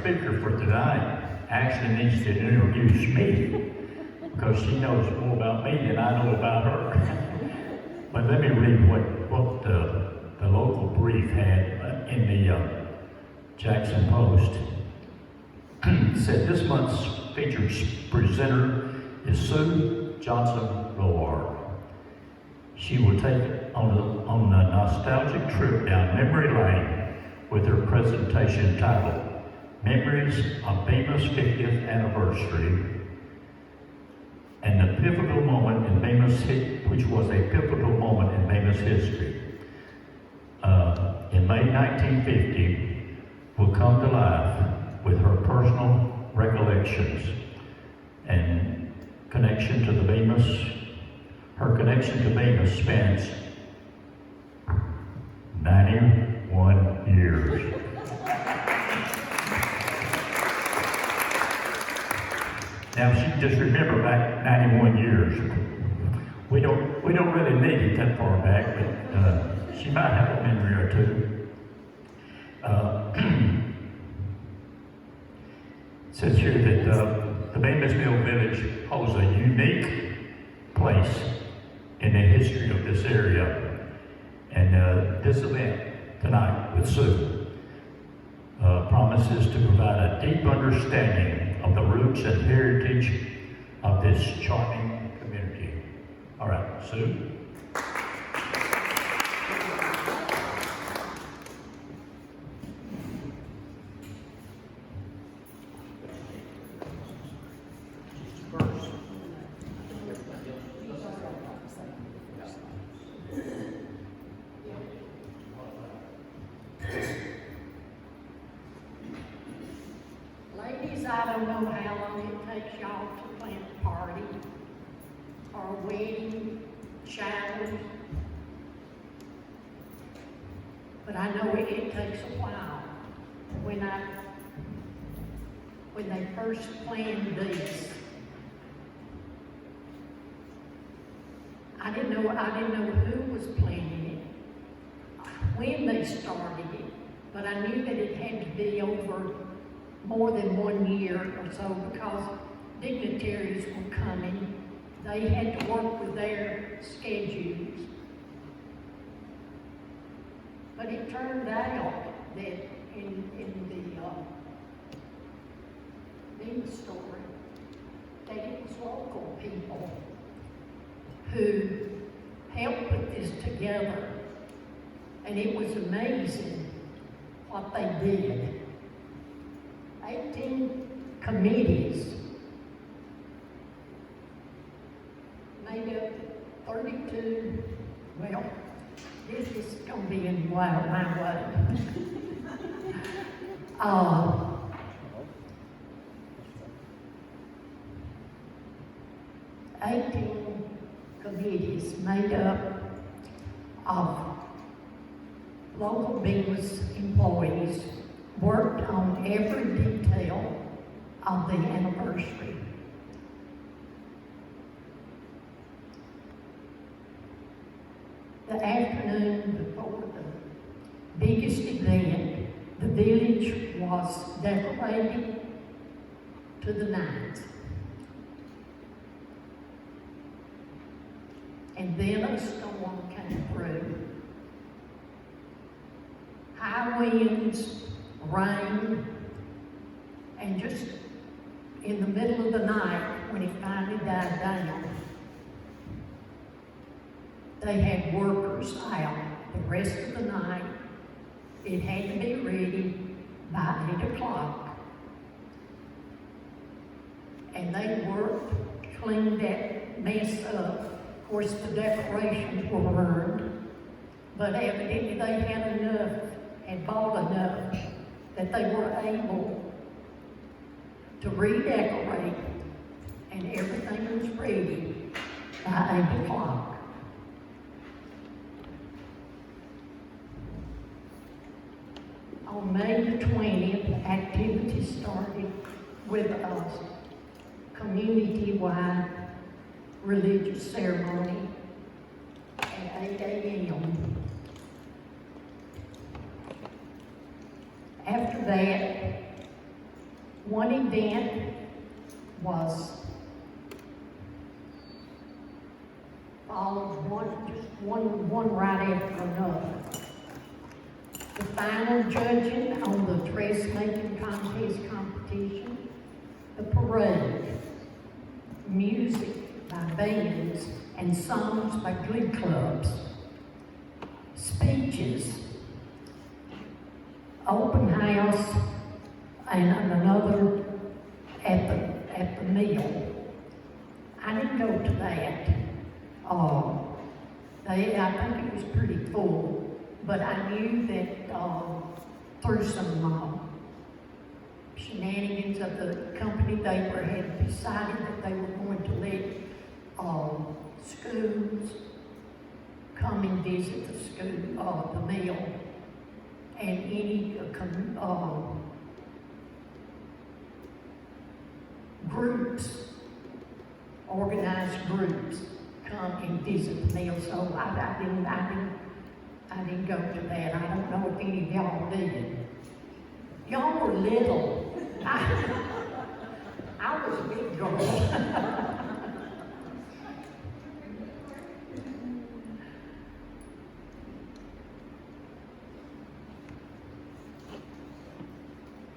speaker for tonight actually needs to introduce me because she knows more about me than I know about her. But let me read what the local brief had in the Jackson Post. It said this month's featured presenter is Sue Johnson Roark. She will take on a nostalgic trip down memory lane with her presentation titled Memories of Bemis' 50th Anniversary and the pivotal moment in Bemis, which was a pivotal moment in Bemis history. In May 1950, will come to life with her personal recollections and connection to the Bemis. Her connection to Bemis spans 91 years. Now, she just remember back 91 years. We don't really need it that far back, but she might have a memory or two. It says here that the Bemis Mill Village holds a unique place in the history of this area. And this event tonight with Sue promises to provide a deep understanding of the roots and heritage of this charming community. All right, Sue. Ladies, I don't know how long it takes y'all to plan a party or a wedding, showers, but I know it takes a while. When they first planned these, I didn't know who was planning it, when they started it, but I knew that it had to be over more than 1 year or so because dignitaries were coming. They had to work with their schedules. But it turned out that in the Bemis story, that it was local people who helped put this together. And it was amazing what they did. 18 committees made up 32, well, this is going to be in my way. 18 committees made up of local Bemis employees worked on every detail of the anniversary. The afternoon before the biggest event, the village was decorated to the nines. And then a storm came through. High winds, rain, and just in the middle of the night, when it finally died down, they had workers out the rest of the night. It had to be ready by 8 o'clock. And they worked, cleaned that mess up. Of course, the decorations were ruined, but evidently they had bought enough that they were able to redecorate, and everything was ready by 8 o'clock. On May the 20th, activities started with a community-wide religious ceremony at 8 a.m. After that, one event was followed one right after another. The final judging on the dressmaking contest competition, the parade, music by bands and songs by glee clubs, speeches, open house, and another at the mill. I didn't go to that. I think it was pretty full, but I knew that through some shenanigans of the company, they had decided that they were going to let schools come and visit the school, the mill, and any groups, organized groups, come and visit the mill. So I didn't go to that. I don't know if any of y'all did. Y'all were little. I was a big girl.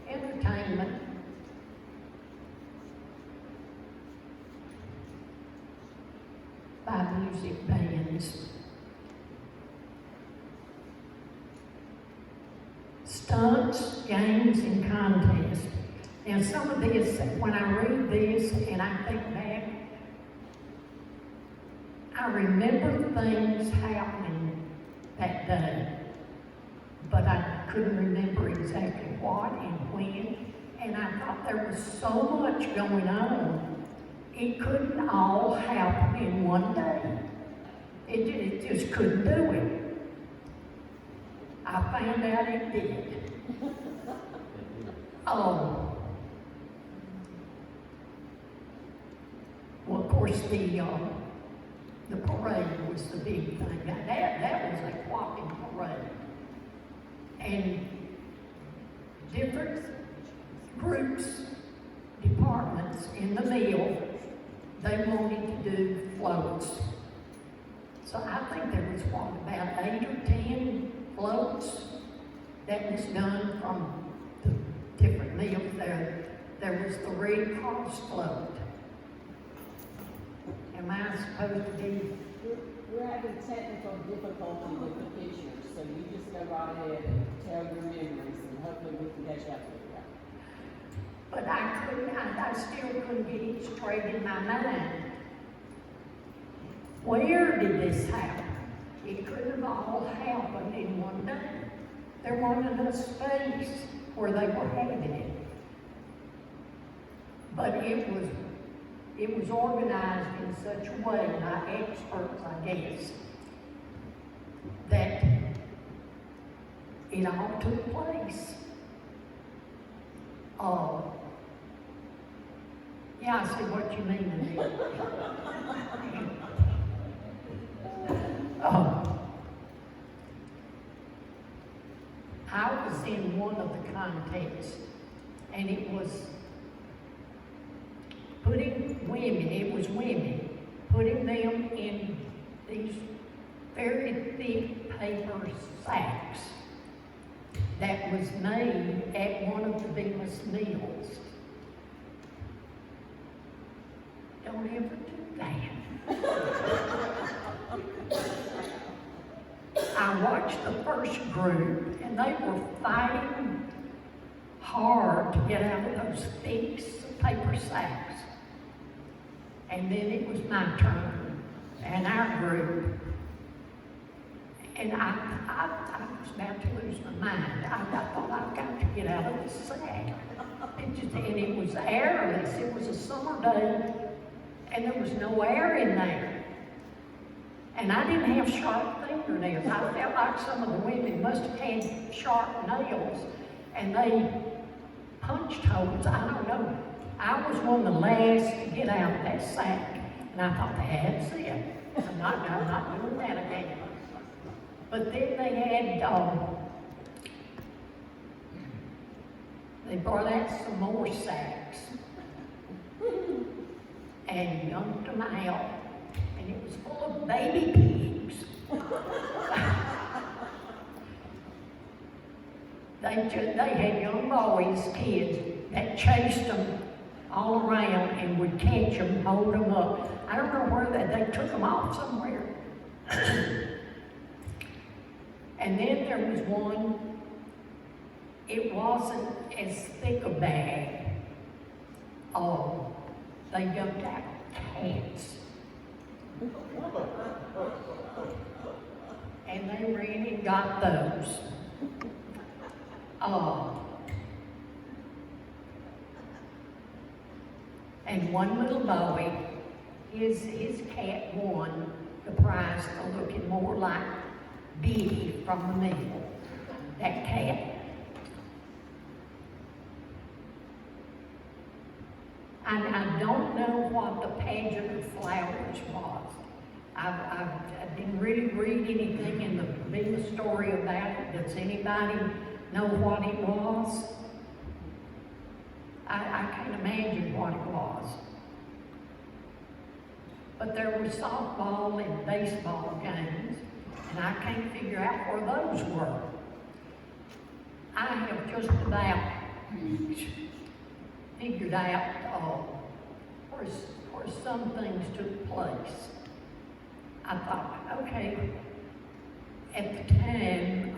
Entertainment. By music bands. Stunts, games, and contests. Now some of this, when I read this and I think back, I remember things happening that day, but I couldn't remember exactly what and when, and I thought there was so much going on. It couldn't all happen in one day. It just couldn't do it. I found out it did. Well, of course, the parade was the big thing. That was a whopping parade. And different groups, departments in the mill, they wanted to do floats. So I think there was, about 8 or 10 floats that was done from the different mills there. There was the Red Cross float. Am I supposed to be? We're having technical difficulty with the pictures, so you just go right ahead and tell your memories, and hopefully we can catch up with you. But I still couldn't get it straight in my mind. Where did this happen? It couldn't have all happened in one day. There wasn't enough space where they were having it. But it was organized in such a way by experts, I guess, that it all took place. Yeah, I see what you mean to me. I was in one of the contests, and it was putting women, putting them in these very thick paper sacks that was made at one of the Bemis mills. Don't ever do that. I watched the first group, and they were fighting hard to get out of those thick paper sacks. And then it was my turn, and our group. And I was about to lose my mind. I thought, I've got to get out of this sack. And it was airless. It was a summer day, and there was no air in there. And I didn't have sharp fingernails. I felt like some of the women must have had sharp nails, and they punched holes. I don't know. I was one of the last to get out of that sack, and I thought, that's it. I'm not doing that again. But then they had They brought out some more sacks and dumped them out, and it was full of baby pigs. They had young boys, kids, that chased them all around and would catch them, hold them up. I don't know where they took them off somewhere. And then there was one, it wasn't as thick a bag. Oh, they dumped out cats. And they ran and got those. And one little boy, his cat won the prize for looking more like Biddy from the mill. That cat. And I don't know what the pageant of flowers was. I didn't really read anything in the Bemis story about it. Does anybody know what it was? I can't imagine what it was. But there were softball and baseball games, and I can't figure out where those were. I have just about figured out where some things took place. I thought, okay, at the time,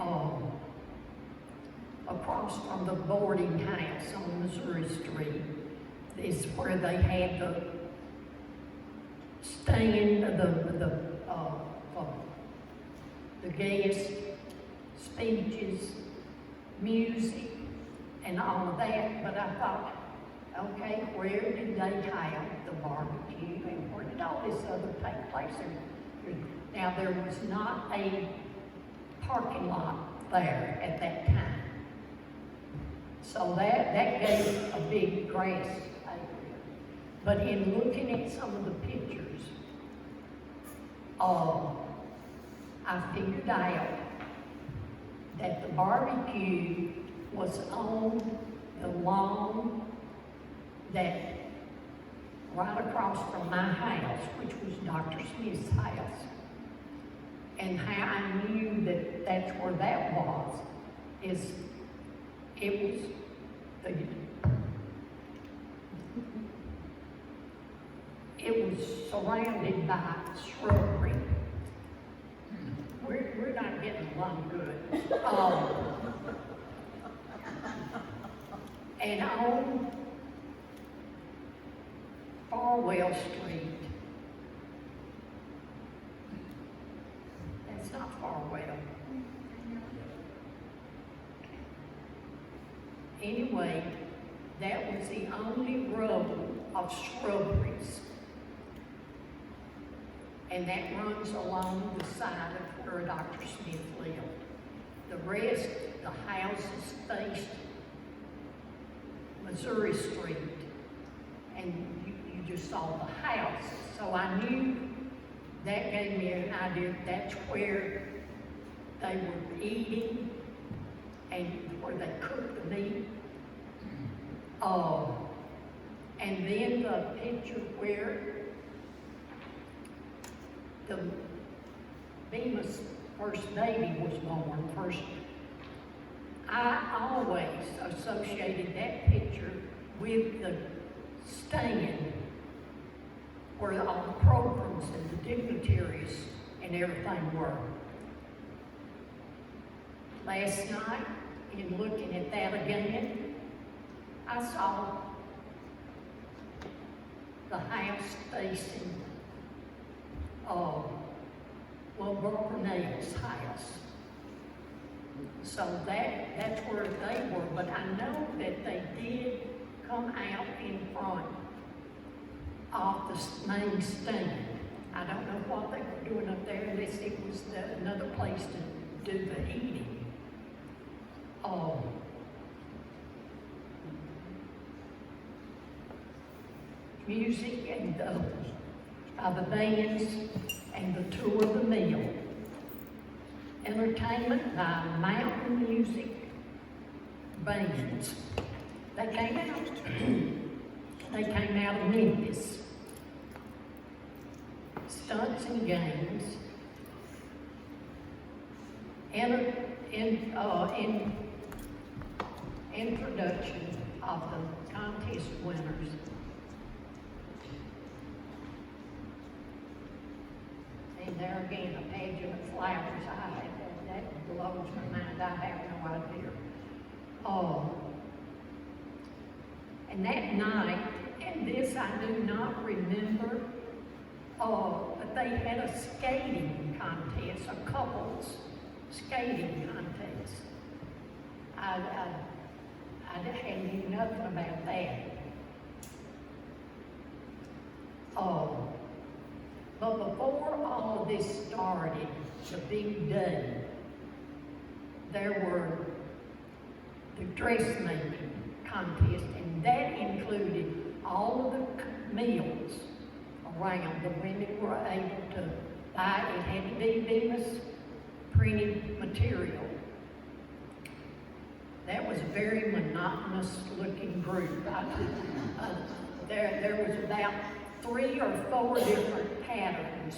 across from the boarding house on Missouri Street is where they had the stand, the guest speeches, music, and all of that. But I thought, okay, where did they have the barbecue and where did all this other take place? Now, there was not a parking lot there at that time. So that gave a big grass area. But in looking at some of the pictures, I figured out that the barbecue was on the lawn that right across from my house, which was Dr. Smith's house. And how I knew that that's where that was, is it was surrounded by shrubbery. We're not getting along good. And on Farwell Street, that's not Farwell. Anyway, that was the only row of shrubberies. And that runs along the side of where Dr. Smith lived. The rest, the houses faced Missouri Street, and you just saw the houses. So I knew that gave me an idea that's where they were eating and where they cooked the meat. And then the picture where the Bemis first baby was born, I always associated that picture with the stand where all the programs and the dignitaries and everything were. Last night, in looking at that again, I saw the house facing Burnell's house. So that's where they were, but I know that they did come out in front of the main stand. I don't know what they were doing up there unless it was another place to do the eating. Music and the bands and the tour of the mill. Entertainment by mountain music bands. They came out. They came out of Memphis. Stunts and games. Introduction of the contest winners. And there again, a pageant of flowers. That blows my mind. I have no idea. And that night, and this I do not remember, but they had a skating contest, a couples skating contest. I knew nothing about that. But before all of this started, the big day, there were the dressmaking contest, and that included all of the meals around. The women were able to buy, it had to be Bemis printed material. That was a very monotonous looking group. There was about 3 or 4 different patterns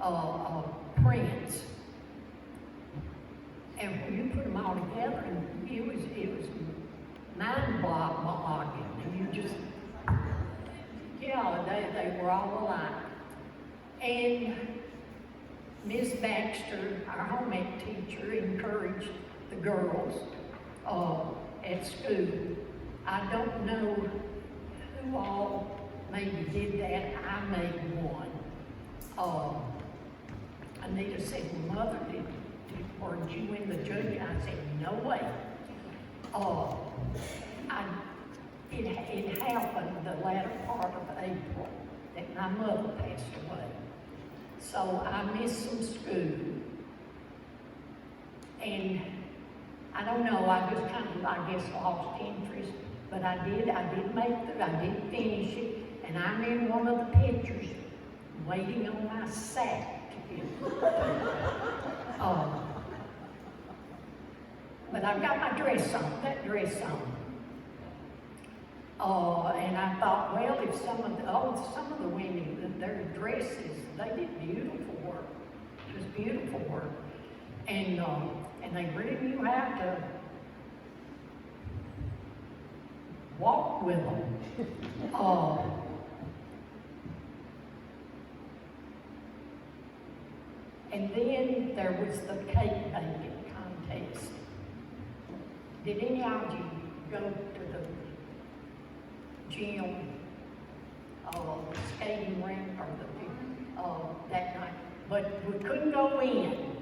of prints. And when you put them all together, it was mind-boggling. And you just, yeah, they were all alike. And Miss Baxter, our home ec teacher, encouraged the girls at school. I don't know who all maybe did that. I made one. Anita said, well, Mother, weren't you in the judge? I said, no way. It happened the latter part of April that my mother passed away. So I missed some school. And I don't know, I just kind of, I guess, lost interest. But I did finish it. And I'm in one of the pictures waiting on my sack to get but I've got my dress on, that dress on. And I thought, well, if some of the women, their dresses, they did beautiful work. It was beautiful work. And they really knew how to walk with them. And then there was the cake baking contest. Did any of you go to the gym, skating rink, or that night? But we couldn't go in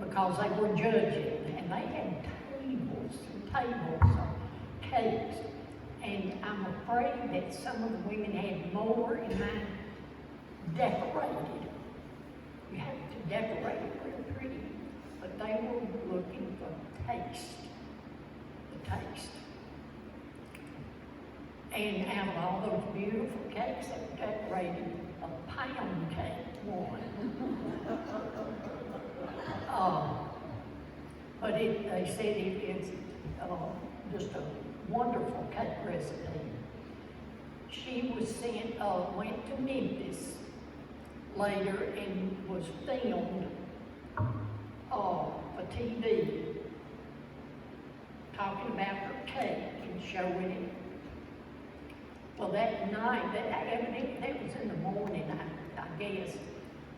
because they were judging, and they had tables and tables of cakes. And I'm afraid that some of the women had more in mind decorated. You have to decorate it real pretty, but they were looking for taste, the taste. And out of all those beautiful cakes, they decorated a pound cake one. But they said it's just a wonderful cake recipe. She was went to Memphis later and was filmed for TV, talking about her cake and showing it. Well, that night, that was in the morning, I guess.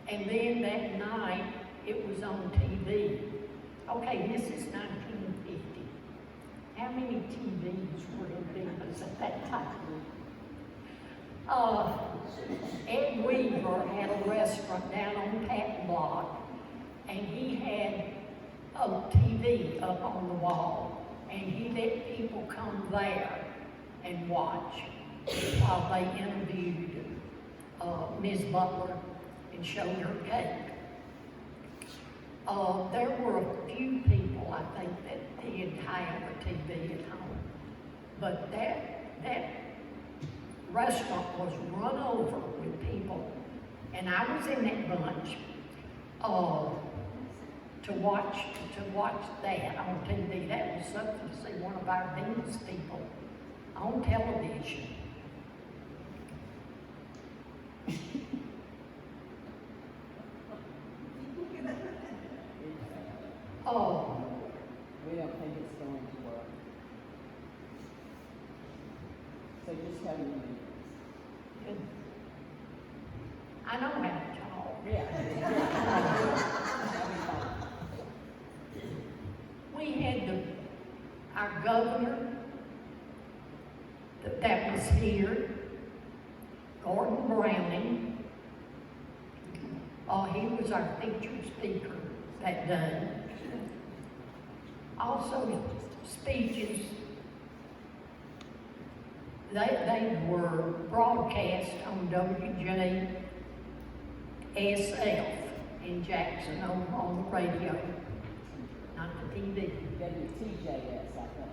And then that night, it was on TV. Okay, this is 1950. How many TVs were in Bemis at that time? Ed Weaver had a restaurant down on Patton Block, and he had a TV up on the wall, and he let people come there and watch while they interviewed Ms. Butler and showed her cake. There were a few people, I think, that did have a TV at home, but that restaurant was run over with people, and I was in that bunch to watch that on TV. That was something to see one of our Bemis people on television. Oh, We don't think it's going to work. So just tell me. I know how to talk. Yeah. That'll be fine. We had our governor that was here, Gordon Browning. He was our featured speaker that day. Also, speeches, they were broadcast on WJSF in Jackson on the radio, not the TV. WTJS, I think.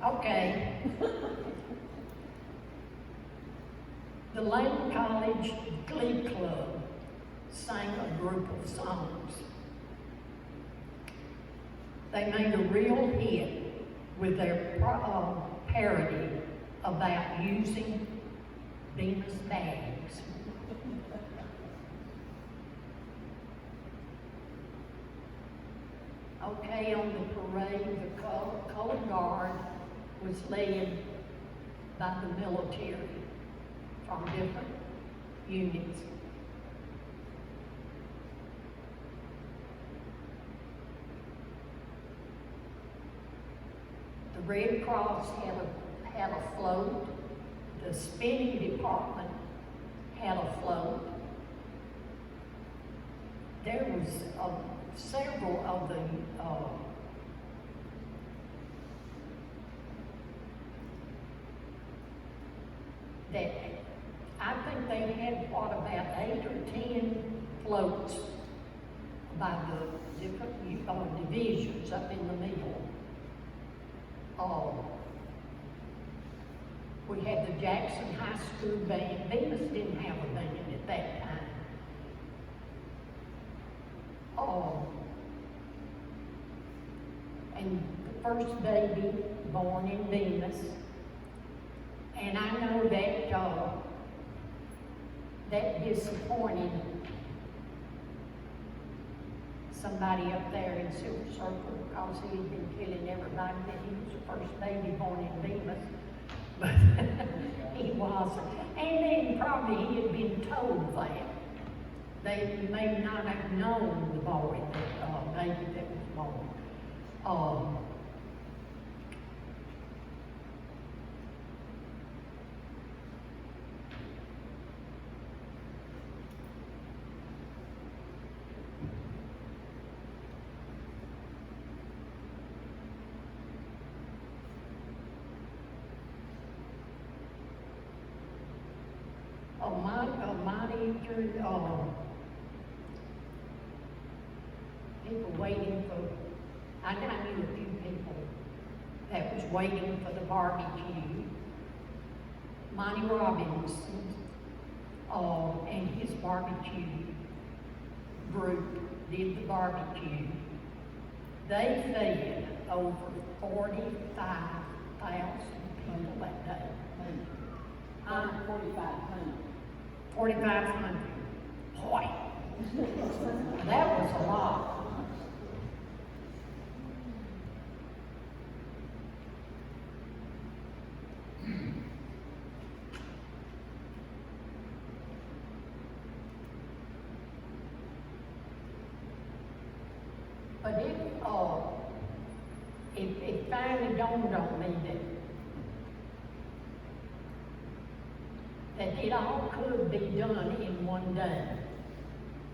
Okay. The Lane College Glee Club sang a group of songs. They made a real hit with their parody about using Bemis bags. Okay, on the parade, the color guard was led by the military from different units. The Red Cross had a float. The spinning department had a float. There was several of the that I think they had about 8 or 10 floats by the different divisions up in the middle. We had the Jackson High School band. Bemis didn't have a band at that time. And the first baby born in Bemis. And I know that that disappointed somebody up there in Silver Circle because he had been telling everybody that he was the first baby born in Bemis. But he wasn't. And then probably he had been told that. They may not have known the boy, baby that was born. People waiting for, I knew a few people that was waiting for the barbecue. Monty Robinson, and his barbecue group did the barbecue. They fed over 45,000 people that day. 4,500. 4,500. Boy, that was a lot. But it finally dawned on me that it all could be done in one day.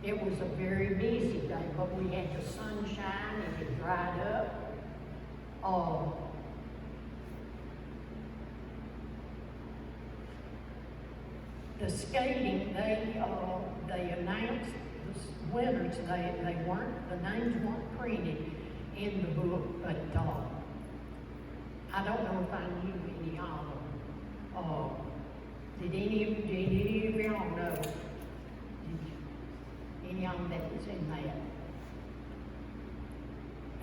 It was a very busy day, but we had the sunshine and it dried up. The skating, they announced the winners. They weren't, the names weren't printed in the book, but I don't know if I knew any of them. Did any of y'all know? Any of them that was in that?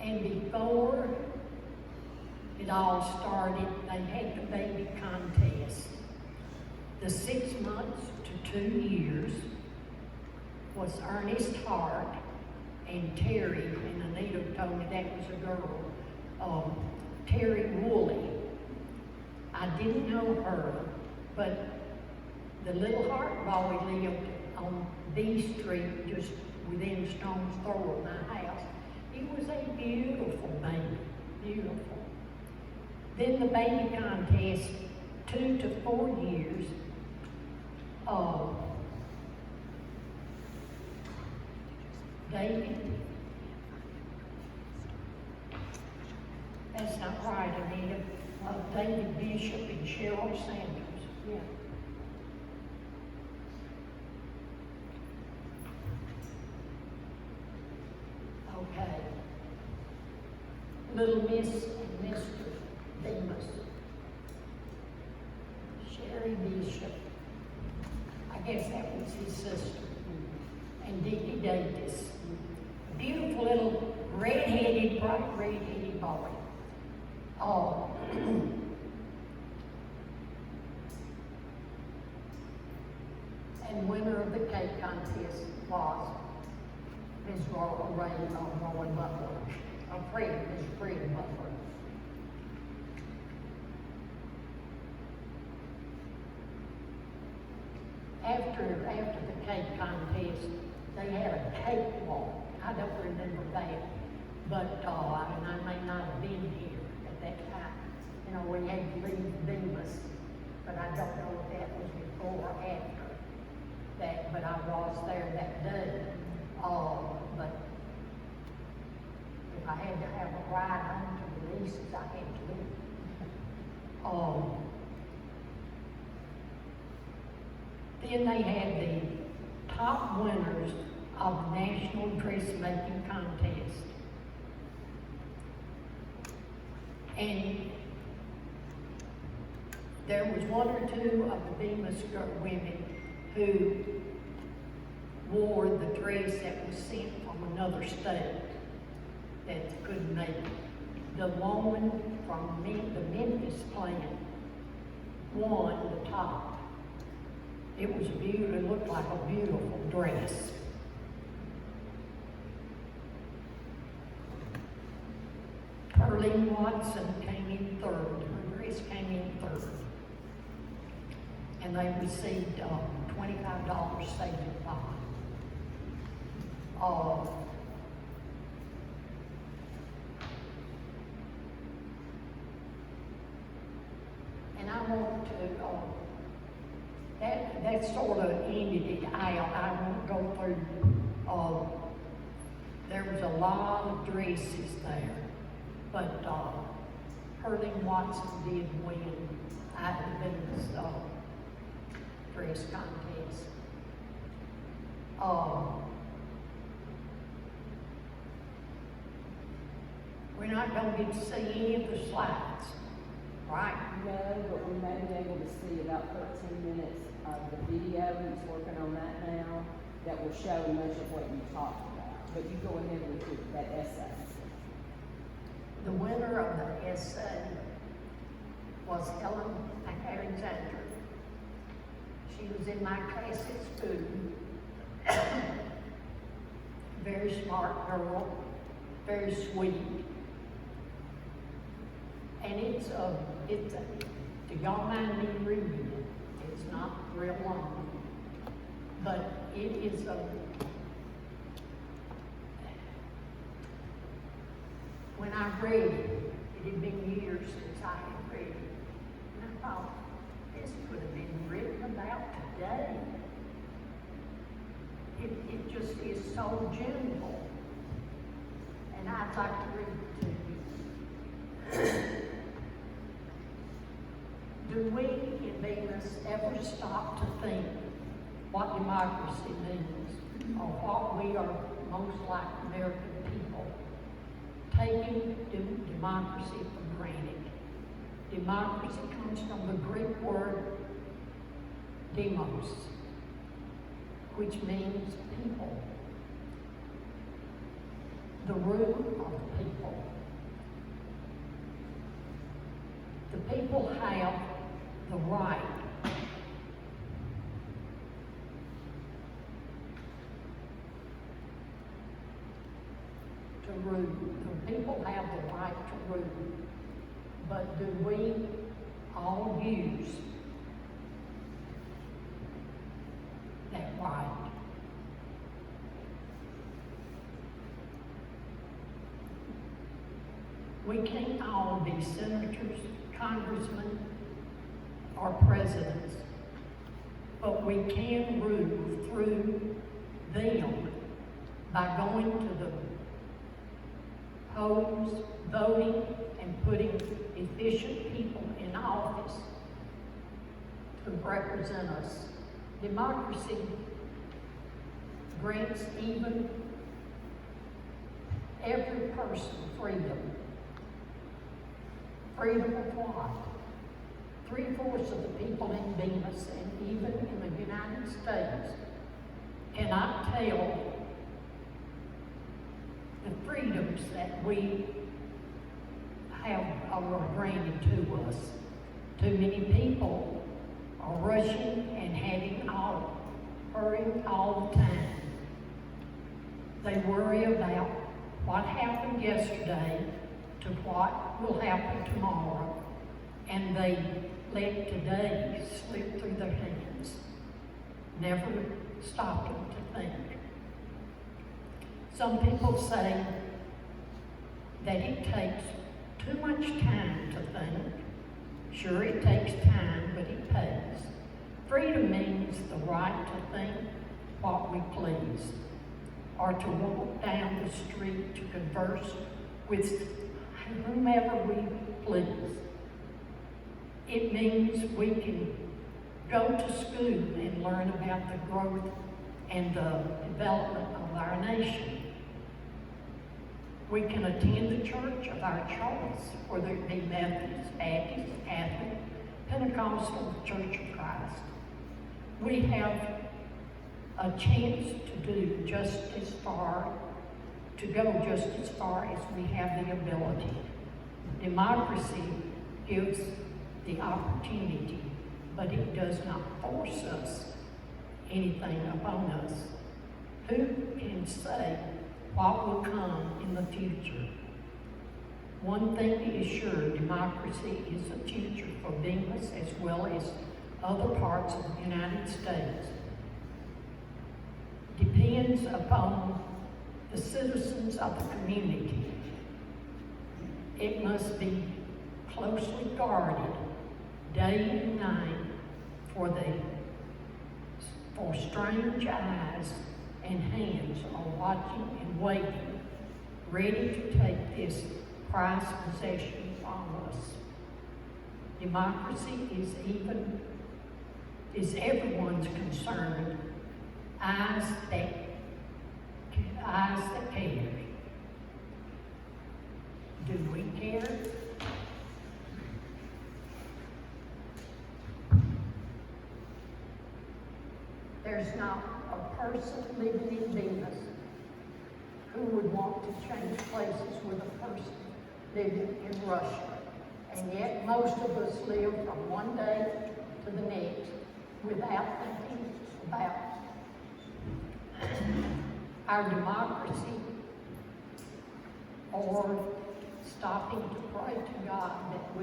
And before it all started, they had the baby contest. The 6 months to 2 years was Ernest Hart and Terry, and Anita told me that was a girl, Terry Woolley. I didn't know her, but the little Hart boy lived on B Street, just within stone's throw of my house. He was a beautiful baby, beautiful. Then the baby contest, 2 to 4 years, David, that's not right, Anita, David Bishop and Cheryl Sanders. Yeah. Okay. Little Miss and Mr. Bemis. Sherry Bishop. I guess that was his sister. And Dickie Davis. Beautiful little red-headed, bright red-headed boy. Oh. And winner of the cake contest was Ms. Rowan Butler. Ms. Fred Butler. After the cake contest, they had a cakewalk. I don't remember that, but and I may not have been here at that time. You know, we had to leave Bemis, but I don't know if that was before or after that. But I was there that day. But if I had to have a ride home to the leases, I had to do it. Then they had the top winners of the National Dressmaking Contest. And there was one or two of the Bemis women who wore the dress that was sent from another state that couldn't make it. The woman from the Memphis plant won the top. It was beautiful, it looked like a beautiful dress. Pearline Watson came in third, her dress came in third. And they received $25 savings bond. And I want to, that sort of ended it out. I won't go through, there was a lot of dresses there, but Pearline Watson did win out of Bemis dress contest. We're not going to get to see any of the slides, right? No, but we may be able to see about 13 minutes of the video, he's working on that now, that will show much of what you talked about. But you go ahead with that essay. The winner of the essay was Ellen Alexander. She was in my class at school. Very smart girl, very sweet. And do y'all mind me reading it? It's not real long, but it is when I read it, it had been years since I had read it, and I thought, this could have been written about today. It just is so gentle, and I'd like to read it to you. Do we in Bemis ever stop to think what democracy means, or what we are most like American people? Taking democracy for granted. Democracy comes from the Greek word demos, which means people. The root of the people. people have the right to rule. The people have the right to rule. But do we all use that right? We can't all be senators, congressmen, or presidents, but we can rule through them by going to the polls, voting, and putting efficient people in office to represent us. Democracy grants even every person freedom. Freedom of what? 3/4 of the people in Bemis and even in the United States cannot tell the freedoms that we have are granted to us. Too many people are rushing and hurrying all the time. They worry about what happened yesterday to what will happen tomorrow, and they let today slip through their hands, never stopping to think. Some people say that it takes too much time to think. Sure, it takes time, but it pays. Freedom means the right to think what we please, or to walk down the street to converse with whomever we please. It means we can go to school and learn about the growth and the development of our nation. We can attend the church of our choice, whether it be Methodist, Baptist, Catholic, Pentecostal, Church of Christ. We have a chance to go just as far as we have the ability. Democracy gives the opportunity, but it does not force us anything upon us. Who can say what will come in the future? One thing is sure, democracy is a future for Bemis as well as other parts of the United States. Depends upon the citizens of the community. It must be closely guarded day and night for strange eyes and hands are watching and waiting, ready to take this prized possession from us. Democracy is everyone's concern. Eyes that care. Do we care? There's not a person living in Bemis who would want to change places with a person living in Russia. And yet most of us live from one day to the next without thinking about our democracy or stopping to pray to God that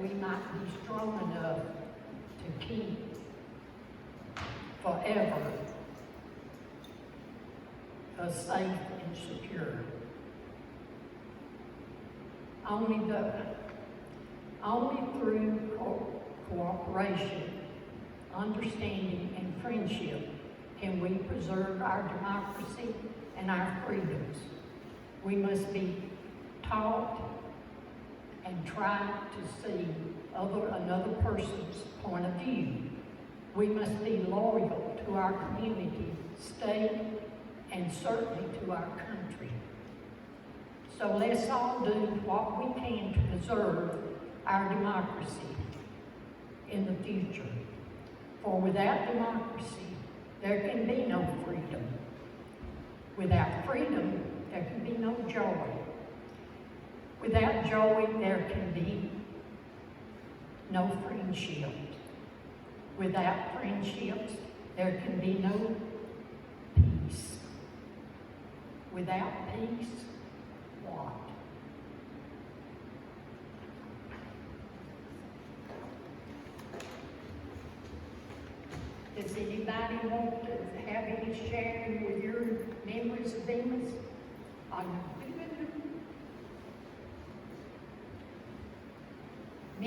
we might be strong enough to keep forever us safe and secure. Only through cooperation, understanding, and friendship can we preserve our democracy and our freedoms. We must be taught and try to see another person's point of view. We must be loyal to our community, state, and certainly to our country. So let's all do what we can to preserve our democracy in the future. For without democracy, there can be no freedom. Without freedom, there can be no joy. Without joy, there can be no friendship. Without friendships, there can be no peace. Without peace, what? Does anybody want to have any